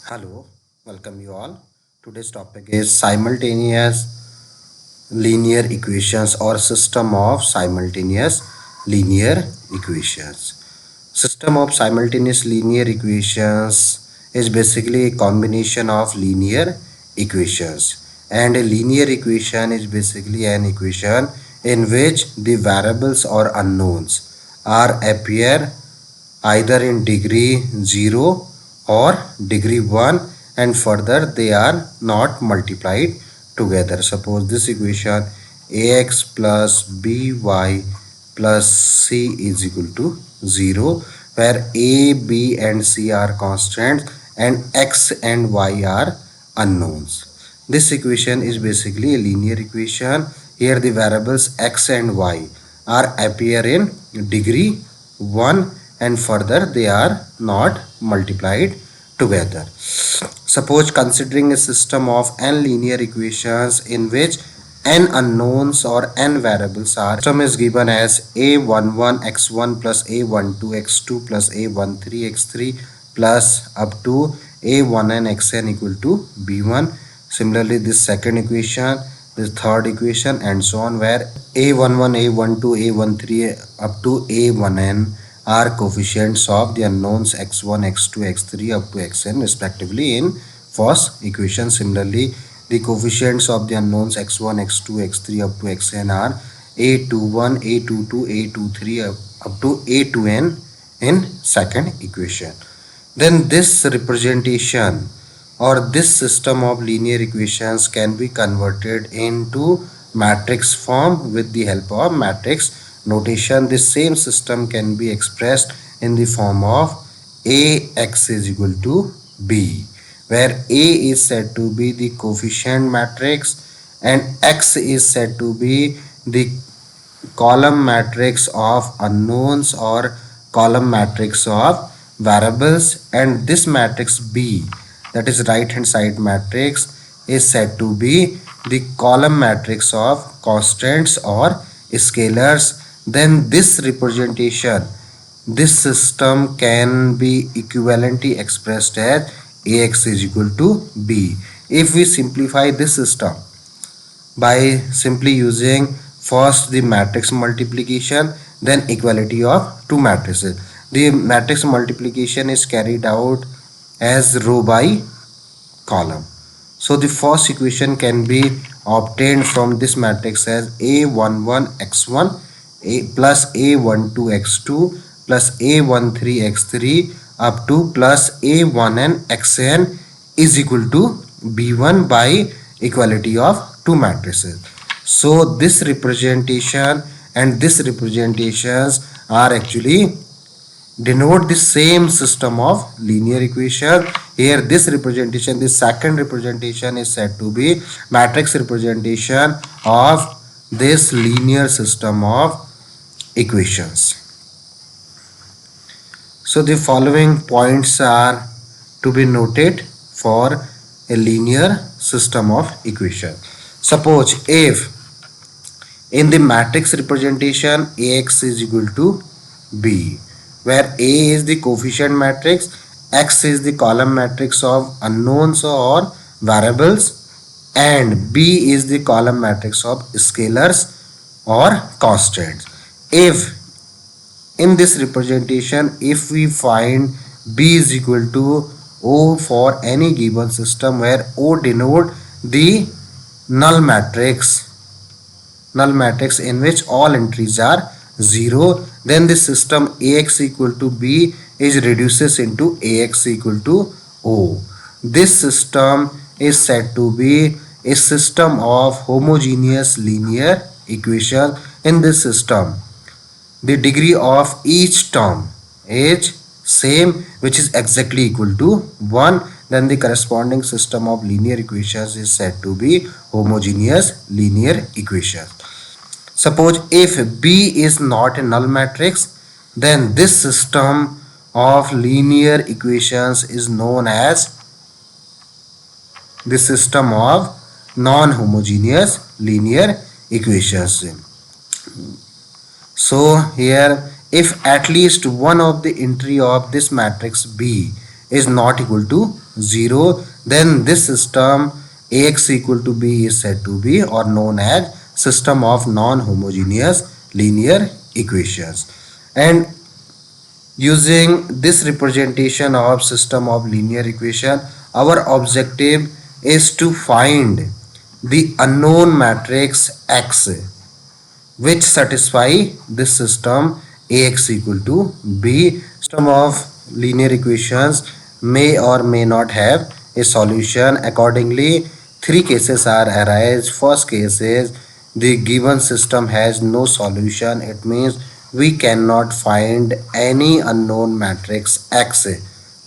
Hello, welcome you all. Today's topic is simultaneous linear equations or system of simultaneous linear equations. System of simultaneous linear equations is basically a combination of linear equations, and a linear equation is basically an equation in which the variables or unknowns are appear either in degree 0 or degree 1, and further they are not multiplied together. Suppose this equation ax plus by plus c is equal to 0, where a, b and c are constants and x and y are unknowns. This equation is basically a linear equation. Here the variables x and y are appear in degree 1, and further they are not multiplied together. Suppose considering a system of n linear equations in which n unknowns or n variables are, system is given as a11 x1 plus a12 x2 plus a13 x3 plus up to a1n xn equal to b1. Similarly, this second equation, this third equation, and so on, where a11 a12 a13 up to a1n are coefficients of the unknowns x1 x2 x3 up to xn respectively in first equation. Similarly, the coefficients of the unknowns x1 x2 x3 up to xn are a21 a22 a23 up to a2n in second equation. Then this representation or this system of linear equations can be converted into matrix form with the help of matrix notation. This same system can be expressed in the form of ax is equal to b, where a is said to be the coefficient matrix and x is said to be the column matrix of unknowns or column matrix of variables, and this matrix B, that is right hand side matrix, is said to be the column matrix of constants or scalars. Then this representation, this system can be equivalently expressed as ax is equal to b. If we simplify this system by simply using first the matrix multiplication, then equality of two matrices. The matrix multiplication is carried out as row by column. So the first equation can be obtained from this matrix as a11 x1 a plus a12 x2 plus a13 x3 up to plus a1n xn is equal to b1 by equality of two matrices. So this representation and this representations are actually denote the same system of linear equation. Here this representation, this second representation, is said to be matrix representation of this linear system of equations. So the following points are to be noted for a linear system of equation. Suppose if in the matrix representation ax is equal to b, where a is the coefficient matrix, x is the column matrix of unknowns or variables, and b is the column matrix of scalars or constants. If in this representation, if we find b is equal to o for any given system where o denote the null matrix, in which all entries are 0, then the system ax equal to b is reduces into ax equal to o. This system is said to be a system of homogeneous linear equation. In this system, the degree of each term is same, which is exactly equal to 1. Then the corresponding system of linear equations is said to be homogeneous linear equation. Suppose if B is not a null matrix, then this system of linear equations is known as the system of non-homogeneous linear equations. So here, if at least one of the entry of this matrix B is not equal to 0, then this system Ax equal to b is said to be or known as system of non-homogeneous linear equations. And using this representation of system of linear equation, our objective is to find the unknown matrix X which satisfy this system Ax equal to b. System of linear equations may or may not have a solution. Accordingly, three cases are arise. First case is the given system has no solution. It means we cannot find any unknown matrix X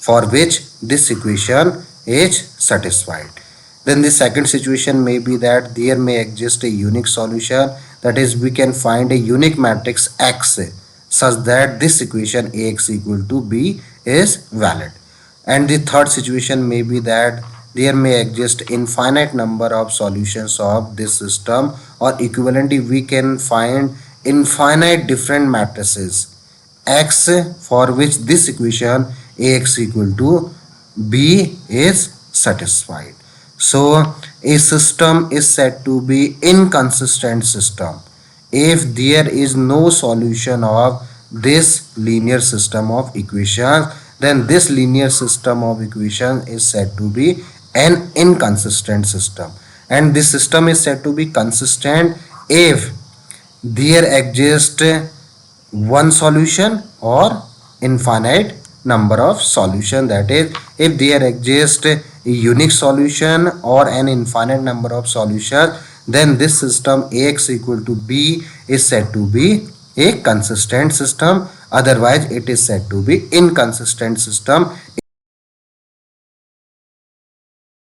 for which this equation is satisfied. Then the second situation may be that there may exist a unique solution, that is we can find a unique matrix X such that this equation Ax equal to b is valid. And the third situation may be that there may exist infinite number of solutions of this system, or equivalently we can find infinite different matrices X for which this equation Ax equal to b is satisfied. So a system is said to be inconsistent system if there is no solution of this linear system of equations. Then this linear system of equation is said to be an inconsistent system, and this system is said to be consistent if there exists one solution or infinite number of solution. That is, if there exists a unique solution or an infinite number of solutions, then this system Ax equal to b is said to be a consistent system. Otherwise it is said to be inconsistent system